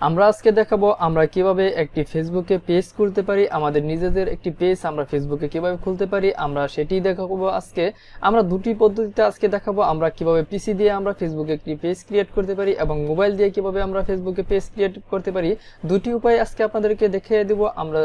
আমরা আজকে দেখাবো আমরা কিভাবে একটি ফেসবুকে পেজ খুলতে পারি, আমাদের নিজেদের একটি পেজ আমরা ফেসবুকে কিভাবে খুলতে পারি আমরা সেটাই দেখাবো আজকে। আমরা দুটি পদ্ধতিতে আজকে দেখাবো, আমরা কিভাবে পিসি দিয়ে আমরা ফেসবুকে একটি পেজ ক্রিয়েট করতে পারি এবং মোবাইল দিয়ে কিভাবে আমরা ফেসবুকে পেজ ক্রিয়েট করতে পারি। দুটি উপায় আজকে আপনাদেরকে দেখিয়ে দেব। আমরা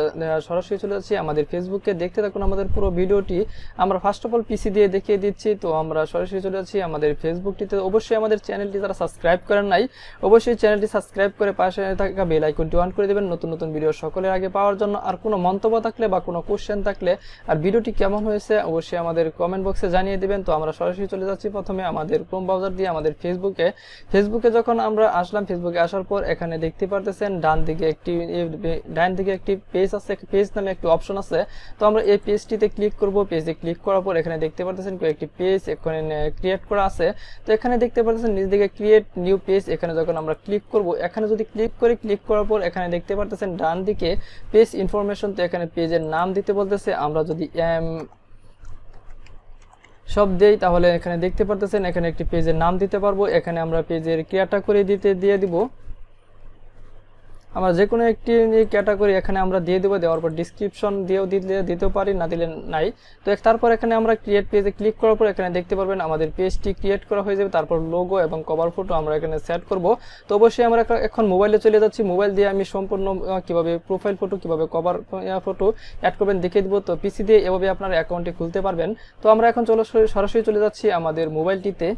সরাসরি চলে যাচ্ছি আমাদের ফেসবুকে, দেখতে থাকুন আমাদের পুরো ভিডিওটি। আমরা ফার্স্ট অফ অল পিসি দিয়ে দেখিয়ে দিচ্ছি। তো আমরা সরাসরি চলে যাচ্ছি আমাদের ফেসবুকটিতে। অবশ্যই আমাদের চ্যানেলটি যারা সাবস্ক্রাইব করেন নাই অবশ্যই চ্যানেলটি সাবস্ক্রাইব করে পাশে থাকা বেল আইকনটি অন করে দিবেন নতুন নতুন ভিডিও সকলের আগে পাওয়ার জন্য। আর কোনো মন্তব্য থাকলে বা কোনো কোশ্চেন থাকলে আর ভিডিওটি কেমন হয়েছে অবশ্যই আমাদের কমেন্ট বক্সে জানিয়ে দিবেন। তো আমরা সরাসরি চলে যাচ্ছি প্রথমে আমাদের ক্রোম ব্রাউজার দিয়ে আমাদের ফেসবুকে যখন আমরা আসলাম, ফেসবুকে আসার পর এখানে দেখতে পারতেছেন ডান দিকে একটি পেজ আছে, পেজ নামে একটি অপশন আছে। তো আমরা এই পেজটিতে ক্লিক করব। পেজে ক্লিক করার পর এখানে দেখতে পারতেছেন কয়েকটি পেজ এখানে ক্রিয়েট করা আছে। তো এখানে দেখতে পারতেছেন নিচ দিকে ক্রিয়েট নিউ পেজ, এখানে যখন আমরা ক্লিক করব, এখানে যদি ক্লিক করার পর এখানে দেখতে পারতেছেন ডান দিকে পেজ ইনফরমেশন। তো এখানে পেজের নাম দিতে বলতেছে, আমরা যদি সব দেই তাহলে এখানে দেখতে পারতেছেন এখানে একটি পেজের নাম দিতে পারবো। এখানে আমরা পেজের ক্যাটাগরি দিয়ে দিব। আমরা যে কোনো একটি ক্যাটাগরি এখানে আমরা দিয়ে দেবো। দেওয়ার পর ডিসক্রিপশন দিয়েও দিতে পারি, না দিলে নাই। তো তারপর এখানে আমরা ক্রিয়েট পেজে ক্লিক করার পর এখানে দেখতে পারবেন আমাদের পেজটি ক্রিয়েট করা হয়ে যাবে। তারপর লোগো এবং কভার ফটো আমরা এখানে সেট করব। তো অবশ্যই আমরা এখন মোবাইলে চলে যাচ্ছি। মোবাইল দিয়ে আমি সম্পূর্ণ কিভাবে প্রোফাইল ফটো কিভাবে কভার ফটো অ্যাড করবেন দেখিয়ে দিব। তো পিসি দিয়ে এভাবে আপনার অ্যাকাউন্টটি খুলতে পারবেন। তো আমরা এখন সরাসরি চলে যাচ্ছি আমাদের মোবাইলটিতে।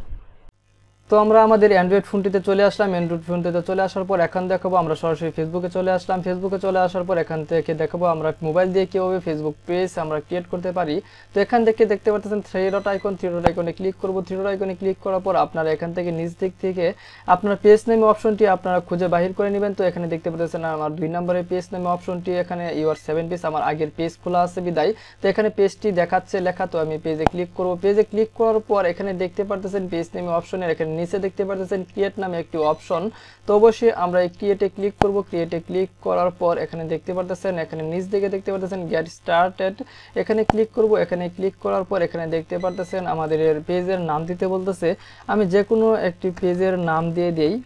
তো আমরা আমাদের অ্যান্ড্রয়েড ফোনটিতে চলে আসলাম। অ্যান্ড্রয়েড ফোনটিতে চলে আসার পর এখন দেখাবো আমরা সরাসরি ফেসবুকে চলে আসলাম। ফেসবুকে চলে আসার পর এখান থেকে দেখাবো আমরা মোবাইল দিয়ে কীভাবে ফেসবুক পেজ আমরা ক্রিয়েট করতে পারি। তো এখান থেকে দেখতে পাচ্ছেন থ্রি ডট আইকনে ক্লিক করবো। থ্রি ডট আইকনে ক্লিক করার পর আপনারা এখান থেকে নিচ দিক থেকে আপনার পেজ নেমে অপশনটি আপনারা খুঁজে বাহির করে নেবেন। তো এখানে দেখতে পাচ্ছেন আমার 2 নম্বরের পেজ নেমে অপশনটি, এখানে ইউর 7 পেজ আমার আগের পেজ খোলা আছে বিদায়। তো এখানে পেজটি দেখাচ্ছে লেখা। তো আমি পেজে ক্লিক করবো। পেজে ক্লিক করার পর এখানে দেখতে পাচ্ছেন পেজ নেমে অপশনের এখানে নিচে দেখতে পাচ্ছেন ক্রিয়েট নামে একটি অপশন। তো অবশ্যই আমরা এই ক্রিয়েটে ক্লিক করব। ক্রিয়েটে ক্লিক করার পর এখানে দেখতে পাচ্ছেন এখানে নিচ দিকে দেখতে পাচ্ছেন গেট স্টার্টেড, এখানে ক্লিক করব। এখানে ক্লিক করার পর এখানে দেখতে পাচ্ছেন আমাদের পেজের নাম দিতে বলতেছে। আমি যে কোনো একটি পেজের নাম দিয়ে দেই।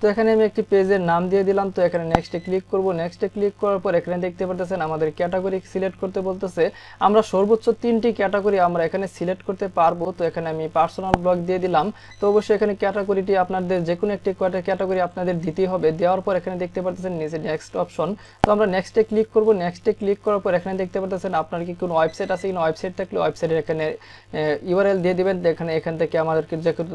তো এখানে আমি একটি পেজের নাম দিয়ে দিলাম। তো এখানে নেক্সটে ক্লিক করব। নেক্সটে ক্লিক করার পর এখানে দেখতে পাচ্ছেন আমাদের ক্যাটাগরি সিলেক্ট করতে বলতেছে। আমরা সর্বোচ্চ 3টি ক্যাটাগরি আমরা এখানে সিলেক্ট করতে পারবো। তো এখানে আমি পার্সোনাল ব্লগ দিয়ে দিলাম। তো অবশ্যই এখানে ক্যাটাগরিটি আপনাদের যে কোনো একটি ক্যাটাগরি আপনাদের দিতেই হবে। দেওয়ার পর এখানে দেখতে পাচ্ছেন নিচে নেক্সট অপশন। তো আমরা নেক্সটে ক্লিক করব। নেক্সটে ক্লিক করার পর এখানে দেখতে পাচ্ছেন আপনার কি কোনো ওয়েবসাইট আছে কিনা, ওয়েবসাইট থাকলে ওয়েবসাইটের এখানে ইউআরএল দিয়ে দিবেন। এখান থেকে আমাদেরকে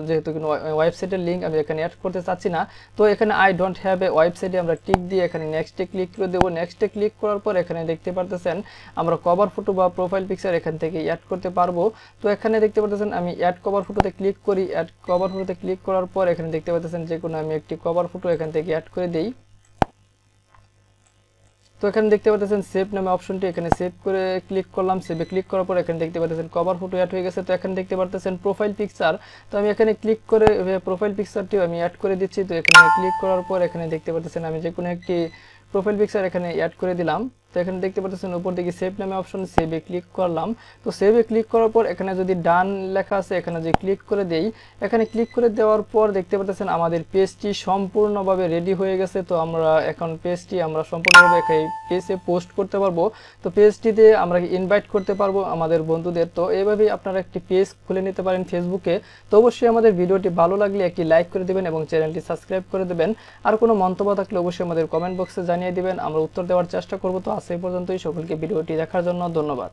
যেহেতু কোনো ওয়েবসাইটের লিঙ্ক আমি এখানে অ্যাড করতে চাচ্ছি না, তো এখানে আই ডোন্ট হ্যাভ এ ওয়েবসাইটে আমরা টিক দিয়ে এখানে নেক্সটে ক্লিক করে দেবো। নেক্সটে ক্লিক করার পর এখানে দেখতে পাচ্ছেন আমরা কভার ফটো বা প্রোফাইল পিকচার এখান থেকে অ্যাড করতে পারবো। তো এখানে দেখতে পাচ্ছেন আমি অ্যাড কভার ফটোতে ক্লিক করি। অ্যাড কভার ফটোতে ক্লিক করার পর এখানে দেখতে পাচ্ছেন যে কোনো আমি একটি কভার ফটো এখান থেকে অ্যাড করে দেই। তো এখানে দেখতে পাচ্ছেন সেভ নামে অপশনটি, এখানে সেভ করে ক্লিক করলাম। সেভে ক্লিক করার পর এখানে দেখতে পাচ্ছেন কভার ফটো অ্যাড হয়ে গেছে। তো এখানে দেখতে পাচ্ছেন প্রোফাইল পিকচার। তো আমি এখানে ক্লিক করে প্রোফাইল পিকচারটিও আমি অ্যাড করে দিচ্ছি। তো এখানে ক্লিক করার পর এখানে দেখতে পাচ্ছেন আমি যে কোনো একটি প্রোফাইল পিকচার এখানে অ্যাড করে দিলাম। তো এখানে দেখতে পাচ্ছেন উপর দিকে সেভ নামে অপশন, সেভে ক্লিক করলাম। তো সেভে ক্লিক করার পর এখানে যদি ডান লেখা আছে এখানে যদি ক্লিক করে দেই, এখানে ক্লিক করে দেওয়ার পর দেখতে পাচ্ছেন আমাদের পেজটি সম্পূর্ণভাবে রেডি হয়ে গেছে। তো আমরা এখন পেজটি আমরা সম্পূর্ণভাবে এই পেজে পোস্ট করতে পারবো। তো পেজটিতে আমরা ইনভাইট করতে পারবো আমাদের বন্ধুদের। তো এইভাবেই আপনারা একটি পেজ খুলে নিতে পারেন ফেসবুকে। তো অবশ্যই আমাদের ভিডিওটি ভালো লাগলে একটি লাইক করে দেবেন এবং চ্যানেলটি সাবস্ক্রাইব করে দেবেন। আর কোনো মন্তব্য থাকলে অবশ্যই আমাদের কমেন্ট বক্সে জানিয়ে দিবেন, আমরা উত্তর দেওয়ার চেষ্টা করব। তো আজ এই পর্যন্তই, সকলকে ভিডিওটি দেখার জন্য ধন্যবাদ।